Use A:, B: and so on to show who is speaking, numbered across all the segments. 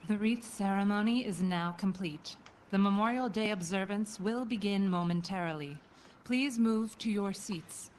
A: The wreath ceremony is now complete. The Memorial Day observance will begin momentarily. Please move to your seats.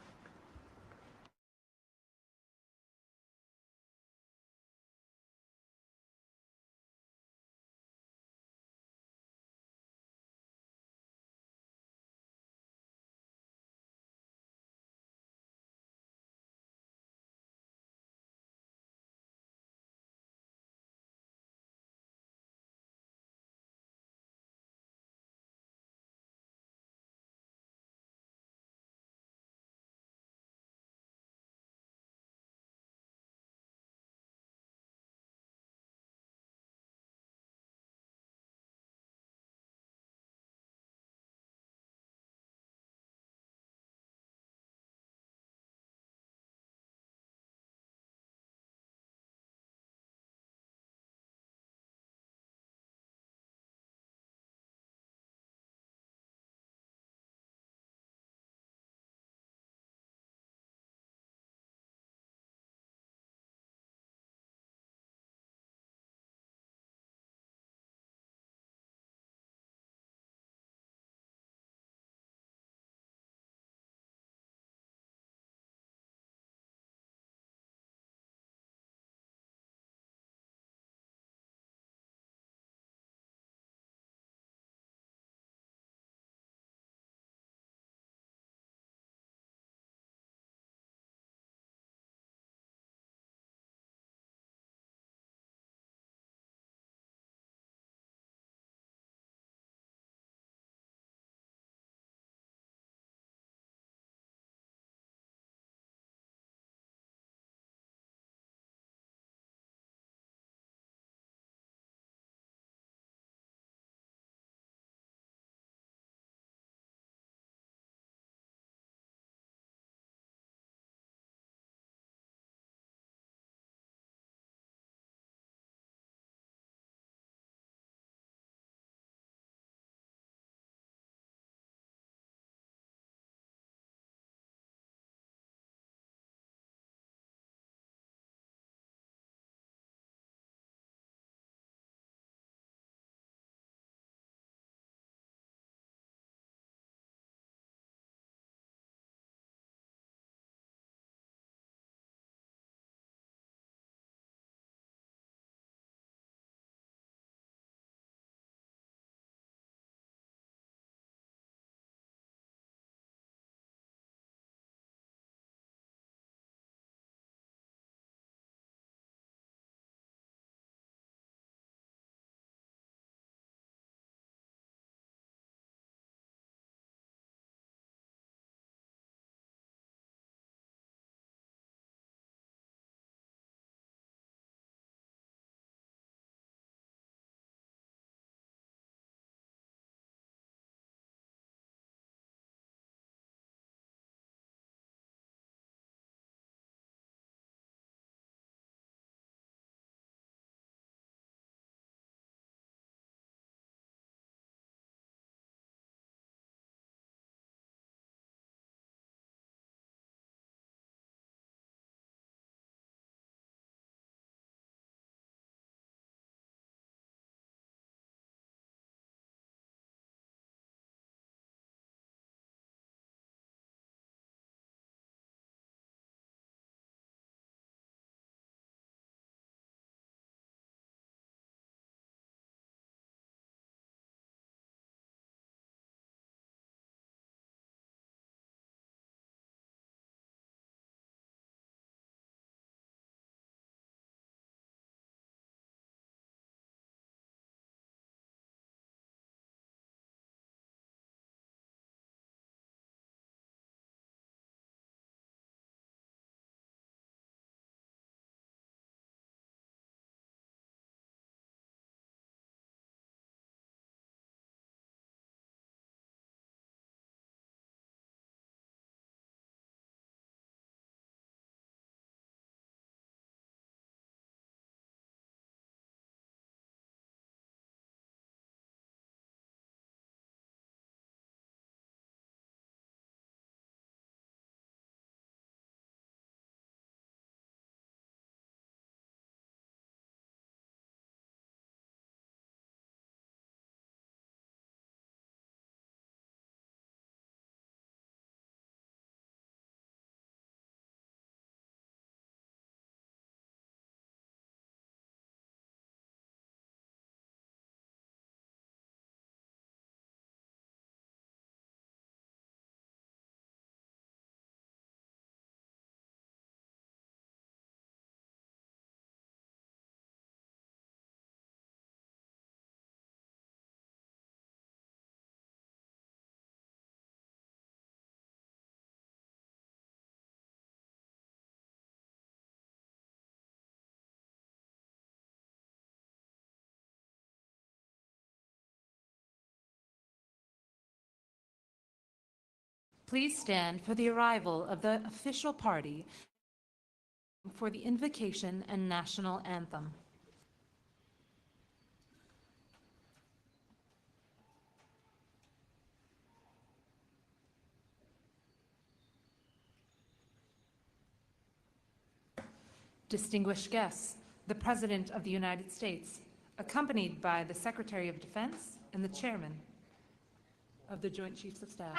A: Please stand for the arrival of the official party for the invocation and national anthem. Distinguished guests, the President of the United States, accompanied by the Secretary of Defense and the Chairman of the Joint Chiefs of Staff.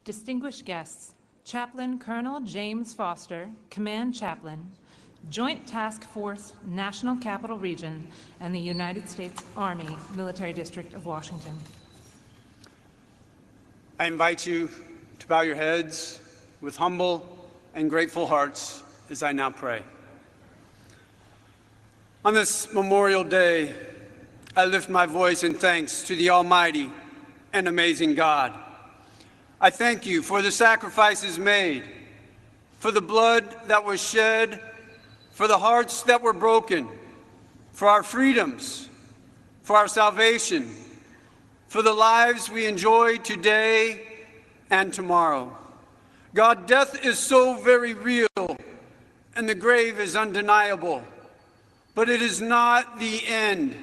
A: Distinguished guests, Chaplain Colonel James Foster, Command Chaplain, Joint Task Force, National Capital Region, and the United States Army Military District of Washington.
B: I invite you to bow your heads with humble and grateful hearts as I now pray. On this Memorial Day, I lift my voice in thanks to the Almighty and amazing God. I thank you for the sacrifices made, for the blood that was shed, for the hearts that were broken, for our freedoms, for our salvation, for the lives we enjoy today and tomorrow. God, death is so very real, and the grave is undeniable, but it is not the end.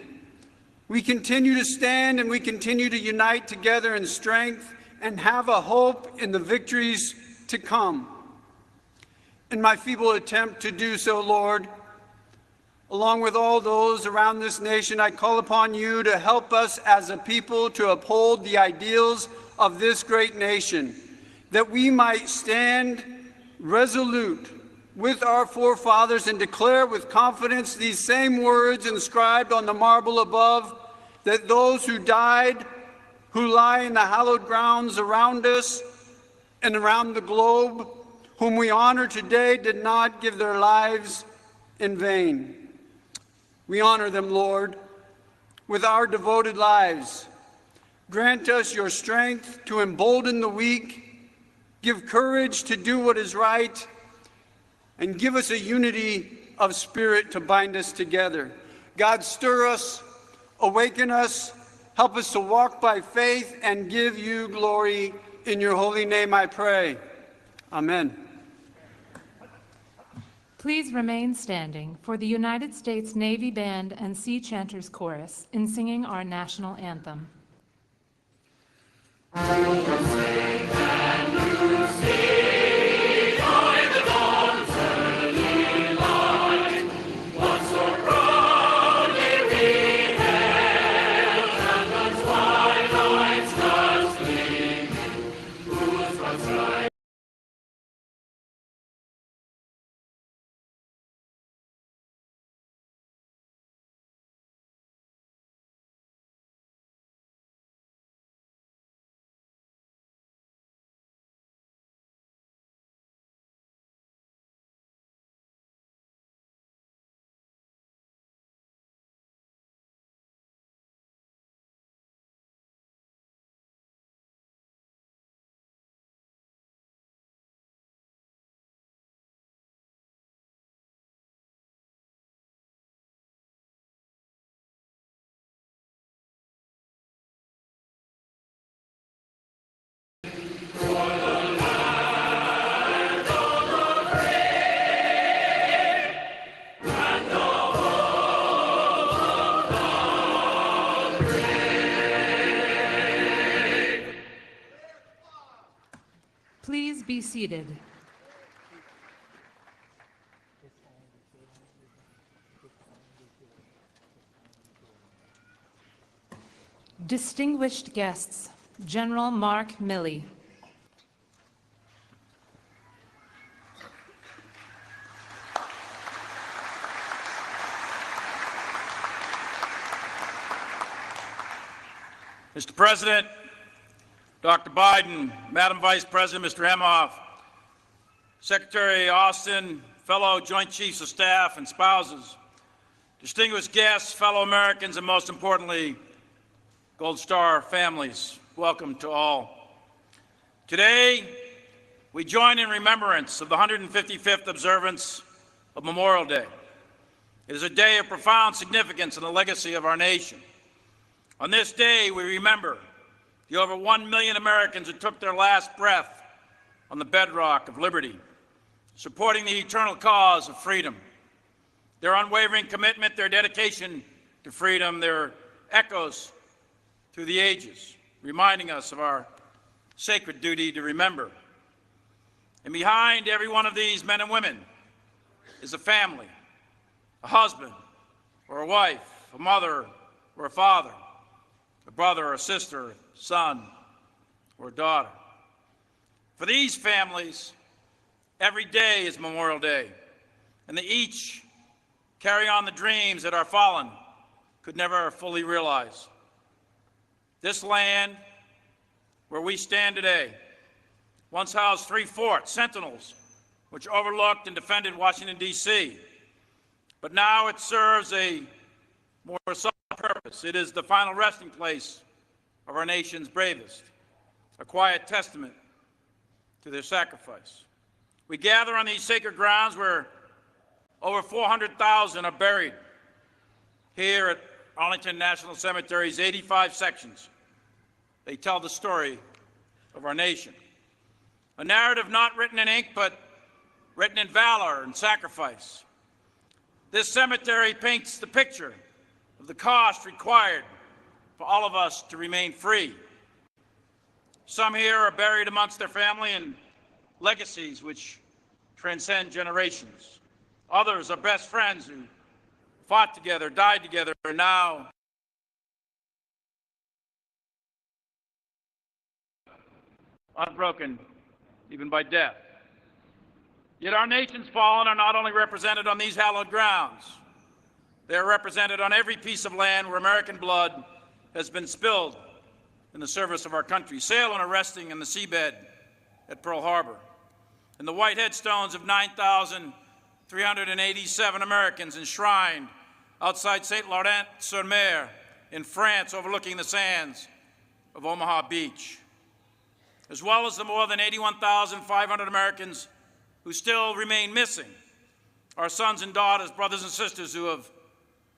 B: We continue to stand and we continue to unite together in strength and have a hope in the victories to come. In my feeble attempt to do so, Lord, along with all those around this nation, I call upon you to help us as a people to uphold the ideals of this great nation, that we might stand resolute with our forefathers and declare with confidence these same words inscribed on the marble above, that those who died, who lie in the hallowed grounds around us and around the globe, whom we honor today, did not give their lives in vain. We honor them, Lord, with our devoted lives. Grant us your strength to embolden the weak, give courage to do what is right, and give us a unity of spirit to bind us together. God, stir us, awaken us, help us to walk by faith and give you glory. In your holy name I pray. Amen.
A: Please remain standing for the United States Navy Band and Sea Chanters Chorus in singing our national anthem. Please be seated. Distinguished guests, General Mark Milley.
C: Mr. President, Dr. Biden, Madam Vice President, Mr. Emhoff, Secretary Austin, fellow Joint Chiefs of Staff and spouses, distinguished guests, fellow Americans, and most importantly, Gold Star families, welcome to all. Today, we join in remembrance of the 155th observance of Memorial Day. It is a day of profound significance in the legacy of our nation. On this day, we remember the over 1 million Americans who took their last breath on the bedrock of liberty, supporting the eternal cause of freedom. Their unwavering commitment, their dedication to freedom, their echoes through the ages, reminding us of our sacred duty to remember. And behind every one of these men and women is a family, a husband or a wife, a mother or a father, a brother or a sister, son or a daughter. For these families, every day is Memorial Day, and they each carry on the dreams that our fallen could never fully realize. This land where we stand today once housed 3 forts, sentinels, which overlooked and defended Washington, D.C., but now it serves a more subtle purpose. It is the final resting place of our nation's bravest, a quiet testament to their sacrifice. We gather on these sacred grounds where over 400,000 are buried. Here at Arlington National Cemetery's 85 sections, they tell the story of our nation. A narrative not written in ink, but written in valor and sacrifice. This cemetery paints the picture of the cost required for all of us to remain free. Some here are buried amongst their family and legacies which transcend generations. Others are best friends who fought together, died together, and now unbroken even by death. Yet our nation's fallen are not only represented on these hallowed grounds, they are represented on every piece of land where American blood has been spilled in the service of our country. Sailors are resting in the seabed at Pearl Harbor, and the white headstones of 9,387 Americans enshrined outside St. Laurent-sur-Mer in France, overlooking the sands of Omaha Beach, as well as the more than 81,500 Americans who still remain missing, our sons and daughters, brothers and sisters who have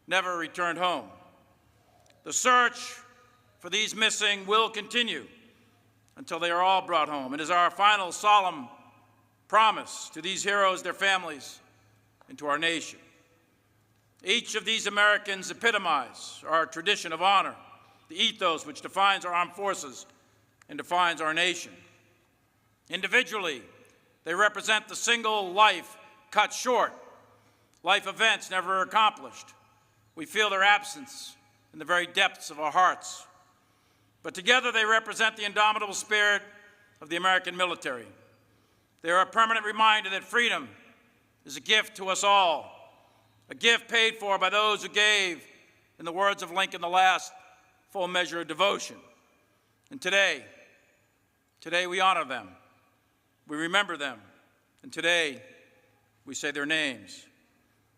C: never returned home. The search for these missing will continue until they are all brought home. It is our final solemn promise to these heroes, their families, and to our nation. Each of these Americans epitomize our tradition of honor, the ethos which defines our armed forces and defines our nation. Individually, they represent the single life cut short, life events never accomplished. We feel their absence in the very depths of our hearts. But together they represent the indomitable spirit of the American military. They are a permanent reminder that freedom is a gift to us all, a gift paid for by those who gave, in the words of Lincoln, the last full measure of devotion. And today we honor them, we remember them, and today we say their names.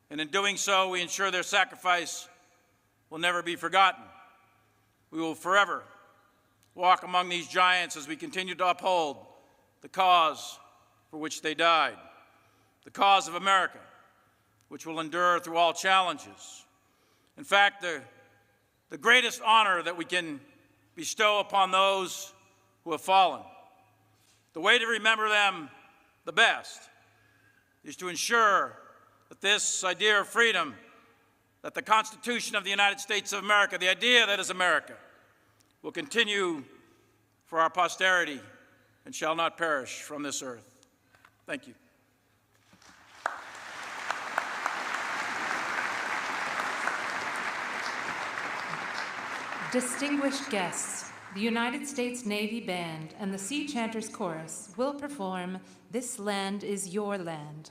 C: And in doing so, we ensure their sacrifice will never be forgotten. We will forever walk among these giants as we continue to uphold the cause for which they died, the cause of America, which will endure through all challenges. In fact, the greatest honor that we can bestow upon those who have fallen, the way to remember them the best, is to ensure that this idea of freedom, that the Constitution of the United States of America, the idea that is America, will continue for our posterity and shall not perish from this earth. Thank you.
A: Distinguished guests, the United States Navy Band and the Sea Chanters Chorus will perform "This Land Is Your Land."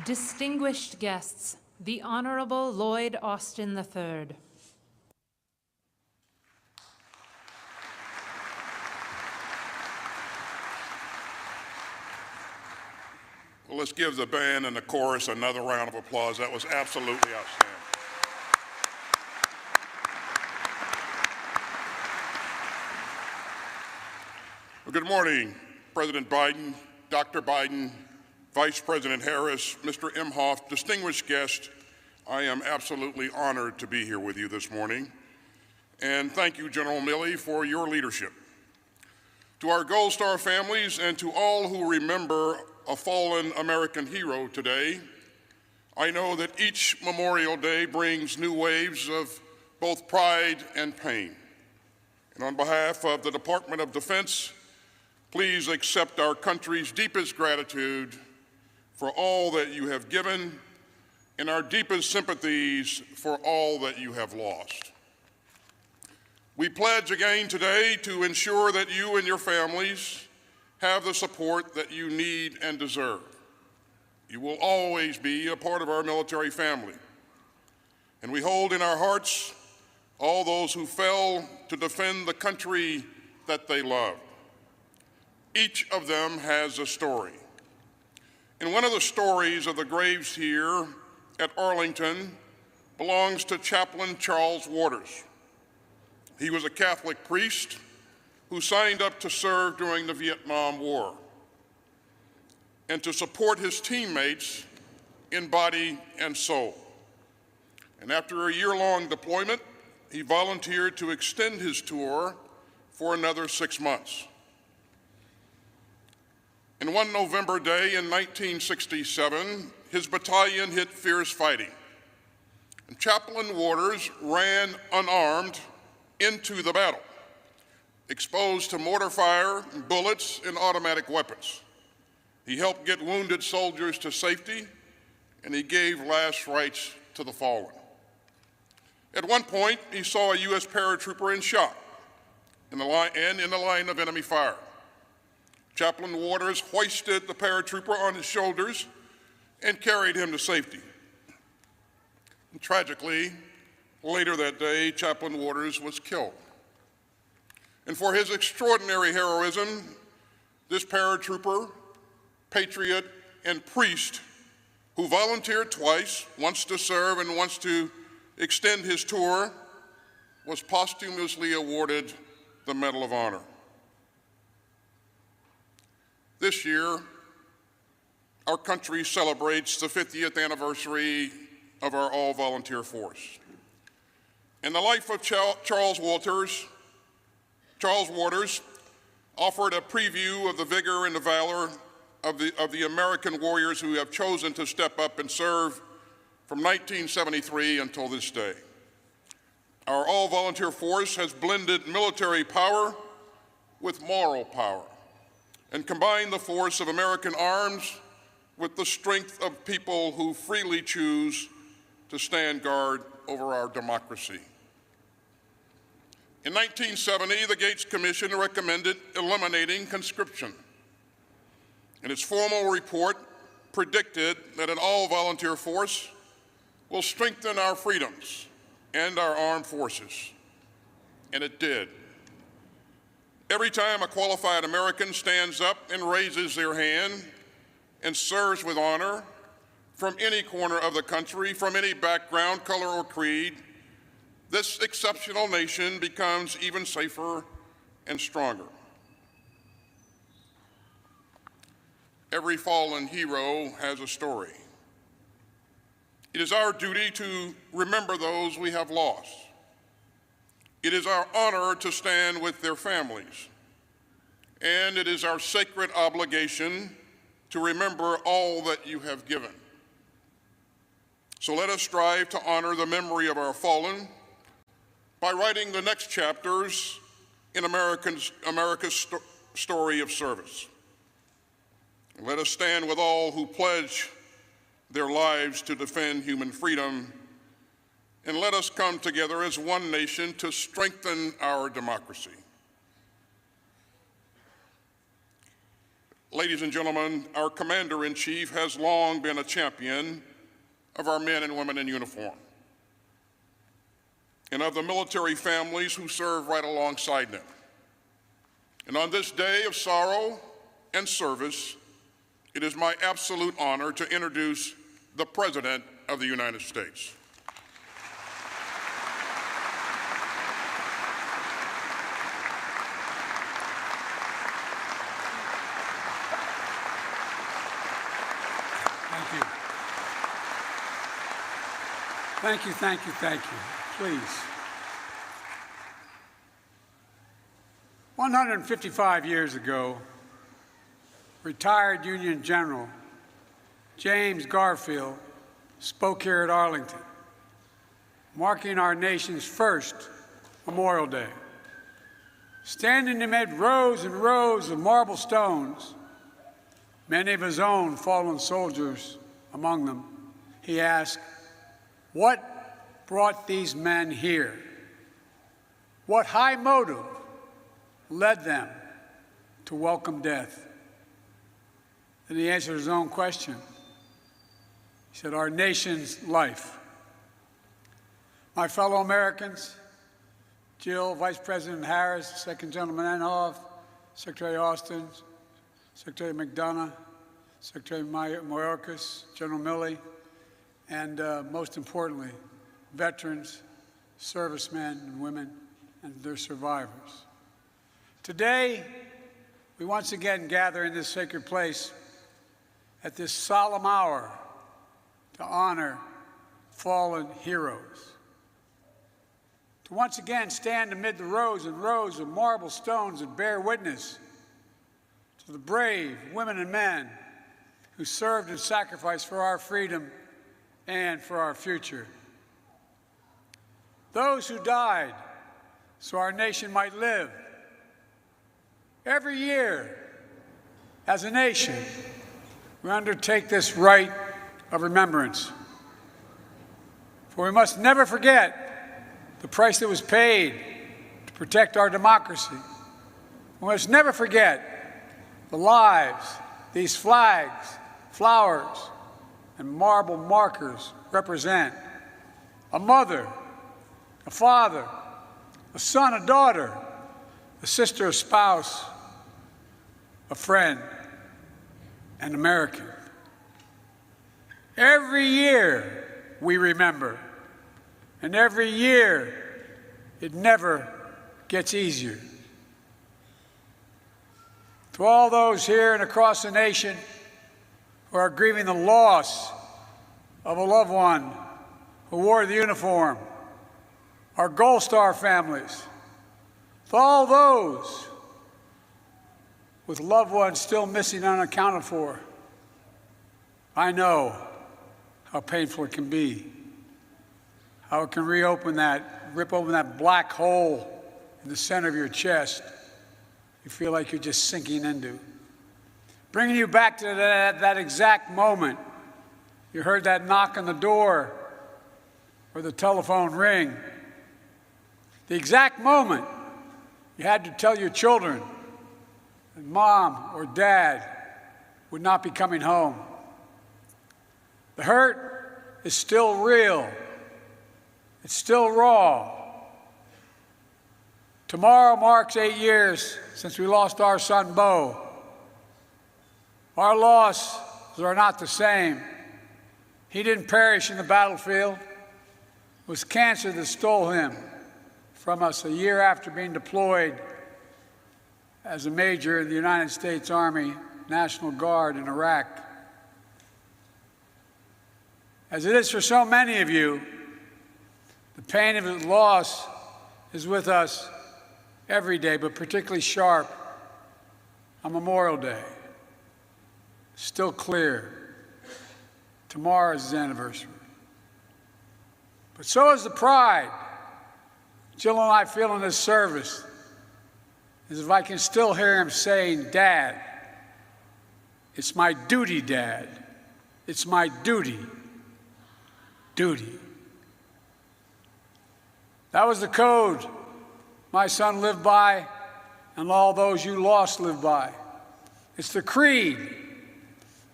A: Distinguished guests, the Honorable Lloyd Austin III.
D: Well, let's give the band and the chorus another round of applause. That was absolutely outstanding. Well, good morning, President Biden, Dr. Biden, Vice President Harris, Mr. Imhoff, distinguished guests. I am absolutely honored to be here with you this morning. And thank you, General Milley, for your leadership. To our Gold Star families and to all who remember a fallen American hero today, I know that each Memorial Day brings new waves of both pride and pain. And on behalf of the Department of Defense, please accept our country's deepest gratitude for all that you have given and our deepest sympathies for all that you have lost. We pledge again today to ensure that you and your families have the support that you need and deserve. You will always be a part of our military family, and we hold in our hearts all those who fell to defend the country that they loved. Each of them has a story. And one of the stories of the graves here at Arlington belongs to Chaplain Charles Waters. He was a Catholic priest who signed up to serve during the Vietnam War and to support his teammates in body and soul. And after a year-long deployment, he volunteered to extend his tour for another 6 months. And one November day in 1967, his battalion hit fierce fighting. And Chaplain Waters ran unarmed into the battle, exposed to mortar fire, bullets, and automatic weapons. He helped get wounded soldiers to safety, and he gave last rites to the fallen. At one point, he saw a U.S. paratrooper in shock in the line of enemy fire. Chaplain Waters hoisted the paratrooper on his shoulders and carried him to safety. And tragically, later that day, Chaplain Waters was killed. And for his extraordinary heroism, this paratrooper, patriot, and priest who volunteered twice, once to serve and once to extend his tour, was posthumously awarded the Medal of Honor. This year, our country celebrates the 50th anniversary of our all-volunteer force. And the life of Charles Waters offered a preview of the vigor and the valor of the American warriors who have chosen to step up and serve from 1973 until this day. Our all-volunteer force has blended military power with moral power and combined the force of American arms with the strength of people who freely choose to stand guard over our democracy. In 1970, the Gates Commission recommended eliminating conscription. And its formal report predicted that an all-volunteer force will strengthen our freedoms and our armed forces. And it did. Every time a qualified American stands up and raises their hand and serves with honor from any corner of the country, from any background, color, or creed, this exceptional nation becomes even safer and stronger. Every fallen hero has a story. It is our duty to remember those we have lost. It is our honor to stand with their families. And it is our sacred obligation to remember all that you have given. So let us strive to honor the memory of our fallen by writing the next chapters in America's story of service. And let us stand with all who pledge their lives to defend human freedom, and let us come together as one nation to strengthen our democracy. Ladies and gentlemen, our Commander-in-Chief has long been a champion of our men and women in uniform and of the military families who serve right alongside them. And on this day of sorrow and service, it is my absolute honor to introduce the President of the United States.
E: Thank you. Thank you, thank you, thank you. Please. 155 years ago, retired Union General James Garfield spoke here at Arlington, marking our nation's first Memorial Day. Standing amid rows and rows of marble stones, many of his own fallen soldiers among them, he asked, what brought these men here? What high motive led them to welcome death? And he answered his own question. He said, our nation's life. My fellow Americans, Jill, Vice President Harris, Second Gentleman Inhofe, Secretary Austin, Secretary McDonough, Secretary Mayorkas, General Milley, and most importantly, veterans, servicemen and women, and their survivors. Today, we once again gather in this sacred place at this solemn hour to honor fallen heroes. To once again stand amid the rows and rows of marble stones that bear witness to the brave women and men who served and sacrificed for our freedom and for our future. Those who died so our nation might live. Every year, as a nation, we undertake this rite of remembrance. For we must never forget the price that was paid to protect our democracy. We must never forget the lives these flags, flowers, and marble markers represent. A mother, a father, a son, a daughter, a sister, a spouse, a friend, an American. Every year we remember, and every year it never gets easier. To all those here and across the nation who are grieving the loss of a loved one who wore the uniform, our Gold Star families, to all those with loved ones still missing and unaccounted for, I know how painful it can be, how it can rip open that black hole in the center of your chest you feel like you're just sinking into. Bringing you back to that exact moment you heard that knock on the door or the telephone ring. The exact moment you had to tell your children that mom or dad would not be coming home. The hurt is still real. It's still raw. Tomorrow marks 8 years since we lost our son, Bo. Our losses are not the same. He didn't perish in the battlefield. It was cancer that stole him from us a year after being deployed as a major in the United States Army National Guard in Iraq. As it is for so many of you, the pain of his loss is with us every day, but particularly sharp on Memorial Day. Still clear. Tomorrow is his anniversary. But so is the pride Jill and I feel in this service, as if I can still hear him saying, Dad, it's my duty, Dad. It's my duty. Duty. That was the code my son lived by, and all those you lost lived by. It's the creed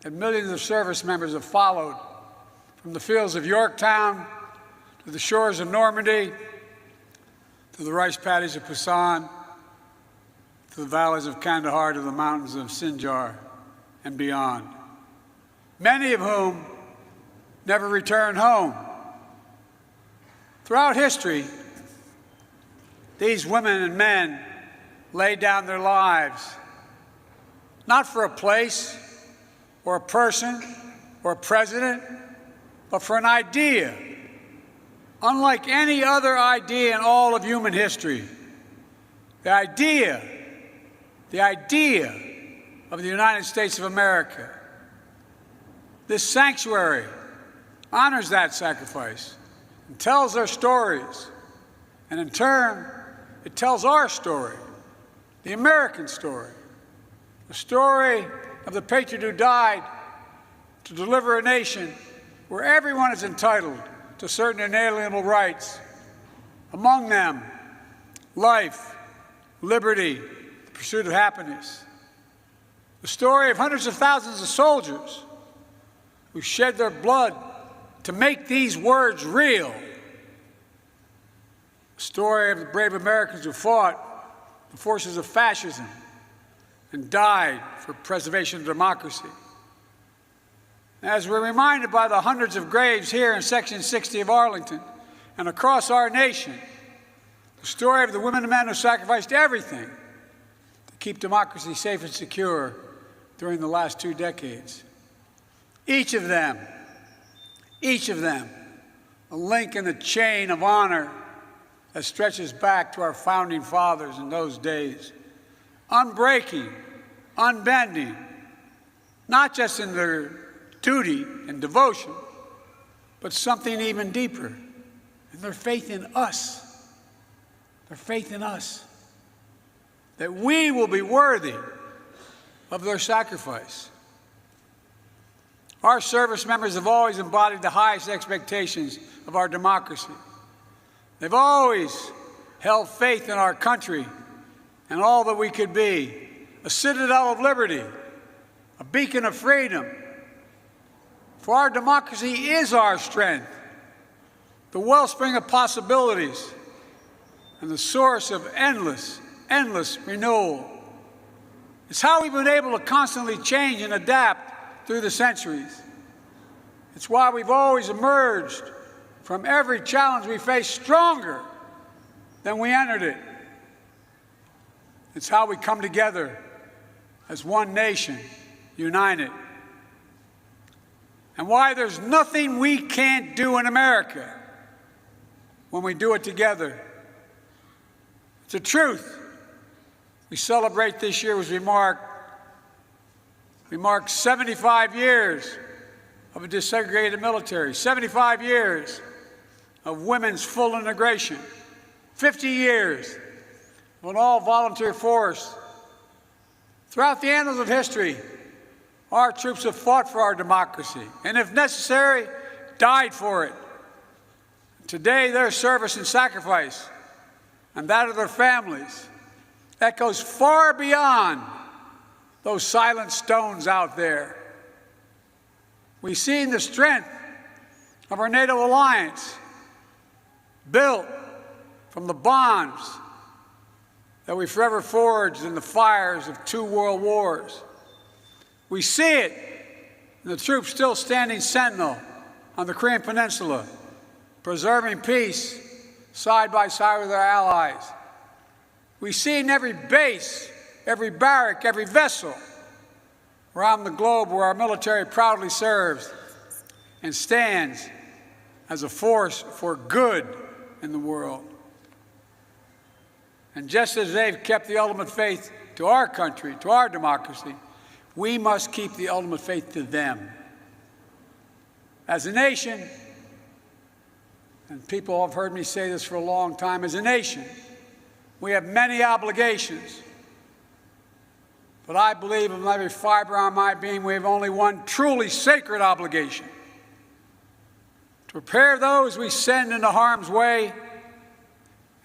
E: that millions of service members have followed from the fields of Yorktown to the shores of Normandy to the rice paddies of Pusan to the valleys of Kandahar to the mountains of Sinjar and beyond. Many of whom never returned home. Throughout history, these women and men laid down their lives, not for a place or a person or a president, but for an idea, unlike any other idea in all of human history. The idea of the United States of America. This sanctuary honors that sacrifice and tells their stories, and in turn, it tells our story, the American story, the story of the patriot who died to deliver a nation where everyone is entitled to certain inalienable rights, among them life, liberty, the pursuit of happiness. The story of hundreds of thousands of soldiers who shed their blood to make these words real. The story of the brave Americans who fought the forces of fascism and died for preservation of democracy. As we're reminded by the hundreds of graves here in Section 60 of Arlington and across our nation, the story of the women and men who sacrificed everything to keep democracy safe and secure during the last 2 decades. Each of them, a link in the chain of honor that stretches back to our founding fathers in those days. Unbreaking, unbending, not just in their duty and devotion, but something even deeper, in their faith in us. Their faith in us, that we will be worthy of their sacrifice. Our service members have always embodied the highest expectations of our democracy. They've always held faith in our country and all that we could be, a citadel of liberty, a beacon of freedom. For our democracy is our strength, the wellspring of possibilities, and the source of endless renewal. It's how we've been able to constantly change and adapt through the centuries. It's why we've always emerged from every challenge we face stronger than we entered it. It's how we come together as one nation, united. And why there's nothing we can't do in America when we do it together. It's a truth we celebrate this year as we mark 75 years of a desegregated military, 75 years of women's full integration, 50 years of an all-volunteer force. Throughout the annals of history, our troops have fought for our democracy, and if necessary, died for it. Today, their service and sacrifice, and that of their families, that goes far beyond those silent stones out there. We've seen the strength of our NATO alliance, built from the bonds that we forever forged in the fires of 2 world wars. We see it in the troops still standing sentinel on the Korean Peninsula, preserving peace side by side with our allies. We see in every base, every barrack, every vessel around the globe where our military proudly serves and stands as a force for good in the world. And just as they've kept the ultimate faith to our country, to our democracy, we must keep the ultimate faith to them. As a nation, and people have heard me say this for a long time, as a nation, we have many obligations. But I believe in every fiber of my being, we have only one truly sacred obligation: to prepare those we send into harm's way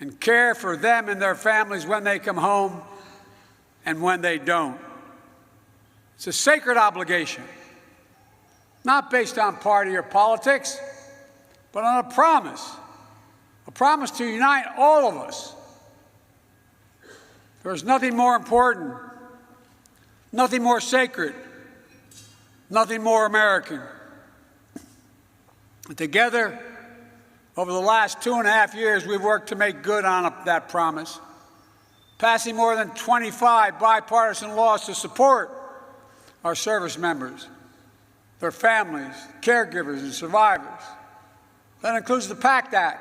E: and care for them and their families when they come home and when they don't. It's a sacred obligation, not based on party or politics, but on a promise to unite all of us. There's nothing more important, nothing more sacred, nothing more American. And together, over the last 2.5 years, we've worked to make good on that promise, passing more than 25 bipartisan laws to support our service members, their families, caregivers, and survivors. That includes the PACT Act,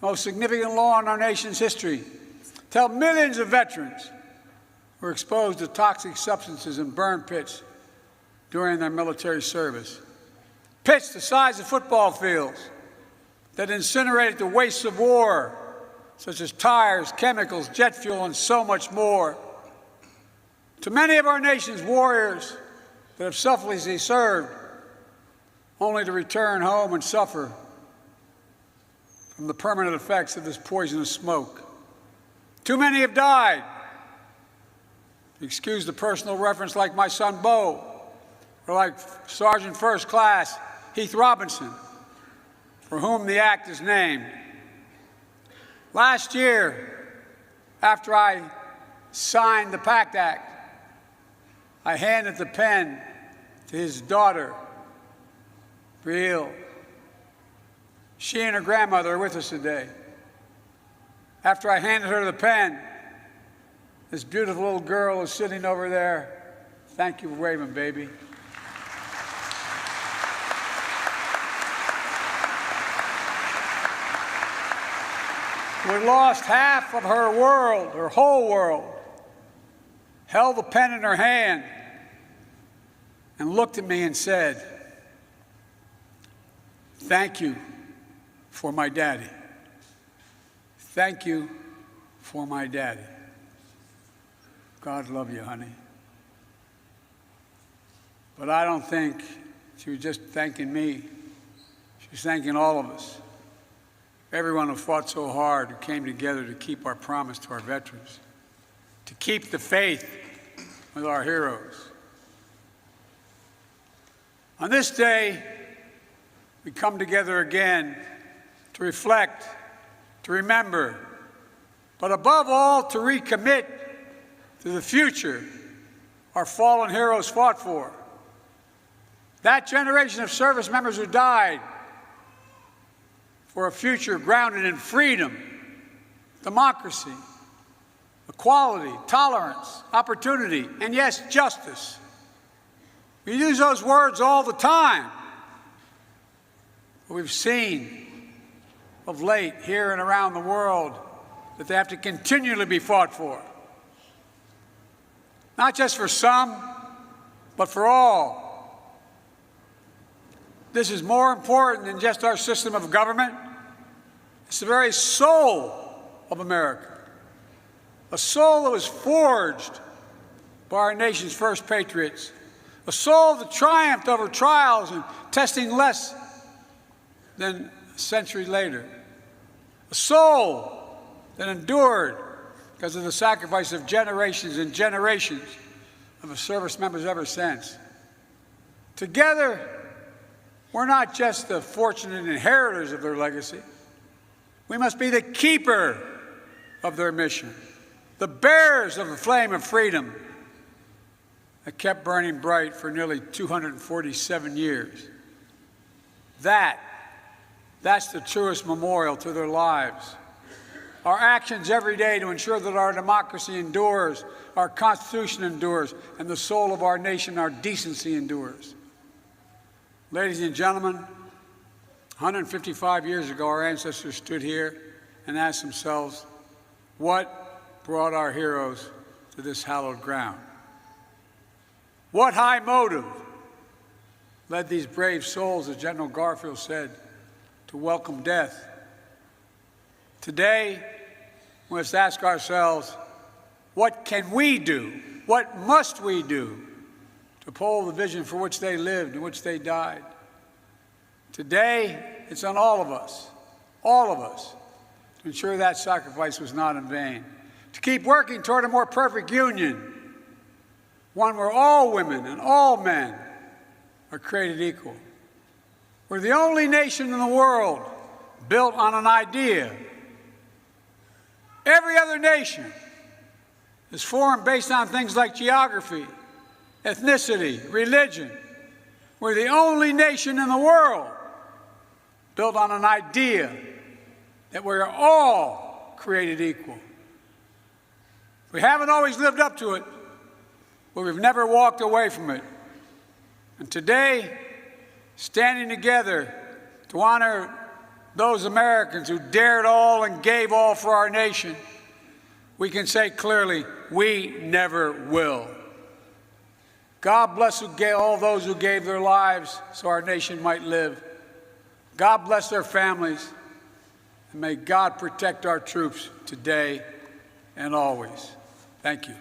E: the most significant law in our nation's history, to help millions of veterans who were exposed to toxic substances in burn pits during their military service. Pits the size of football fields that incinerated the wastes of war, such as tires, chemicals, jet fuel, and so much more. To many of our nation's warriors that have selflessly served, only to return home and suffer from the permanent effects of this poisonous smoke. Too many have died. Excuse the personal reference, like my son Bo, or like Sergeant First Class Heath Robinson, for whom the act is named. Last year, after I signed the PACT Act, I handed the pen to his daughter, Brielle. She and her grandmother are with us today. After I handed her the pen, this beautiful little girl is sitting over there. Thank you for waving, baby. We lost half of her world, her whole world, held the pen in her hand, and looked at me and said, "Thank you for my daddy. Thank you for my daddy." God love you, honey. But I don't think she was just thanking me. She was thanking all of us. Everyone who fought so hard, who came together to keep our promise to our veterans, to keep the faith with our heroes. On this day, we come together again to reflect, to remember, but above all, to recommit to the future our fallen heroes fought for. That generation of service members who died for a future grounded in freedom, democracy, equality, tolerance, opportunity, and yes, justice. We use those words all the time. But we've seen of late here and around the world that they have to continually be fought for. Not just for some, but for all. This is more important than just our system of government. It's the very soul of America, a soul that was forged by our nation's first patriots, a soul that triumphed over trials and testing less than a century later, a soul that endured because of the sacrifice of generations and generations of service members ever since. Together, we're not just the fortunate inheritors of their legacy. We must be the keeper of their mission, the bearers of the flame of freedom that kept burning bright for nearly 247 years. That's the truest memorial to their lives. Our actions every day to ensure that our democracy endures, our Constitution endures, and the soul of our nation, our decency, endures. Ladies and gentlemen, 155 years ago, our ancestors stood here and asked themselves, what brought our heroes to this hallowed ground? What high motive led these brave souls, as General Garfield said, to welcome death? Today, we must ask ourselves, what can we do? What must we do to uphold the vision for which they lived and which they died? Today, it's on all of us, to ensure that sacrifice was not in vain, to keep working toward a more perfect union, one where all women and all men are created equal. We're the only nation in the world built on an idea. Every other nation is formed based on things like geography, ethnicity, religion. We're the only nation in the world built on an idea that we're all created equal. We haven't always lived up to it, but we've never walked away from it. And today, standing together to honor those Americans who dared all and gave all for our nation, we can say clearly, we never will. God bless all those who gave their lives so our nation might live. God bless their families, and may God protect our troops today and always. Thank you.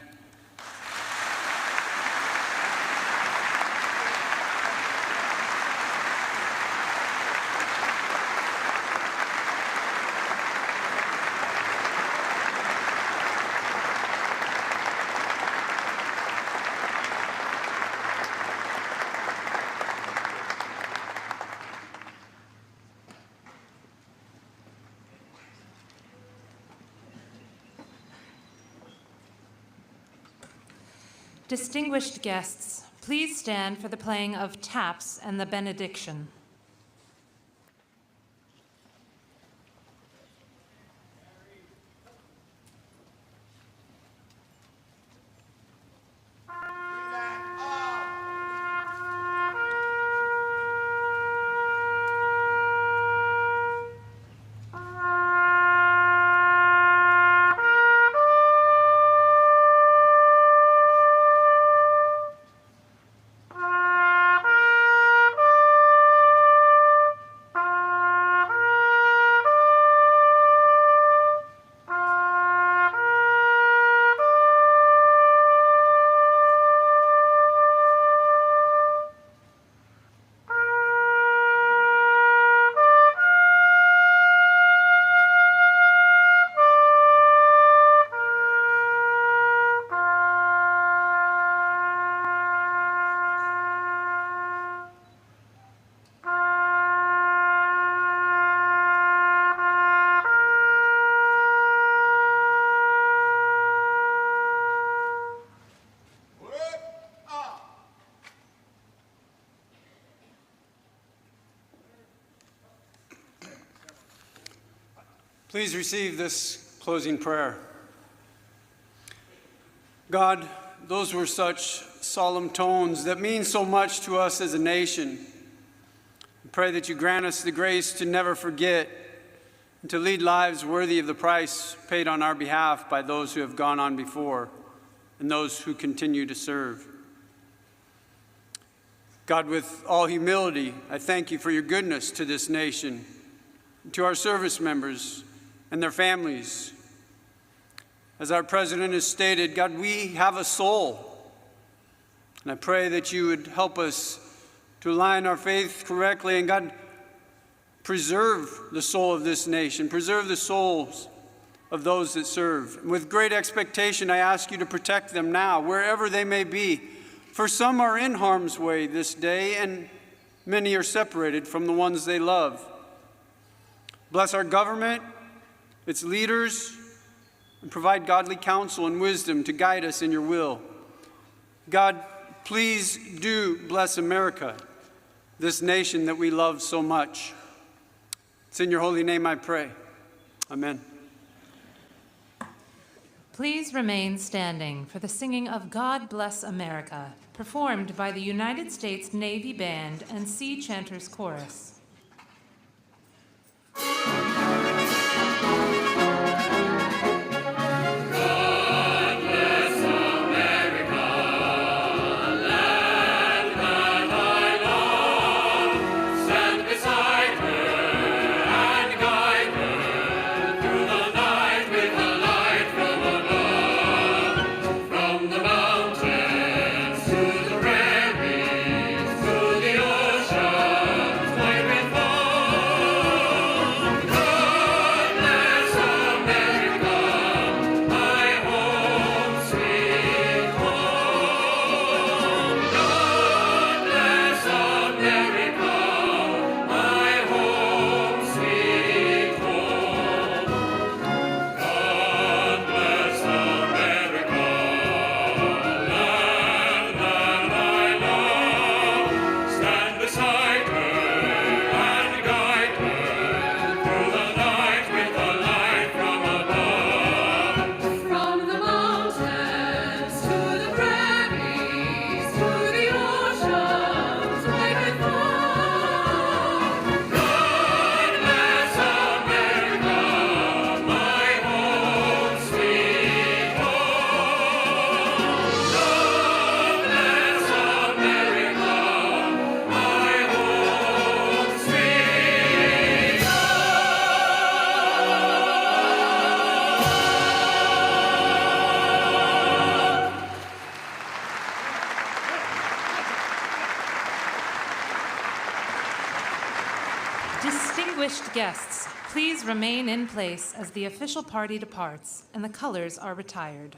A: Distinguished guests, please stand for the playing of taps and the benediction.
B: Please receive this closing prayer. God, those were such solemn tones that mean so much to us as a nation. I pray that you grant us the grace to never forget and to lead lives worthy of the price paid on our behalf by those who have gone on before and those who continue to serve. God, with all humility, I thank you for your goodness to this nation, to our service members and their families. As our president has stated, God, we have a soul. And I pray that you would help us to align our faith correctly. And God, preserve the soul of this nation. Preserve the souls of those that serve. And with great expectation, I ask you to protect them now, wherever they may be. For some are in harm's way this day, and many are separated from the ones they love. Bless our government, its leaders, and provide godly counsel and wisdom to guide us in your will. God, please do bless America, this nation that we love so much. It's in your holy name I pray. Amen.
A: Please remain standing for the singing of God Bless America, performed by the United States Navy Band and Sea Chanters Chorus. Distinguished guests, please remain in place as the official party departs and the colors are retired.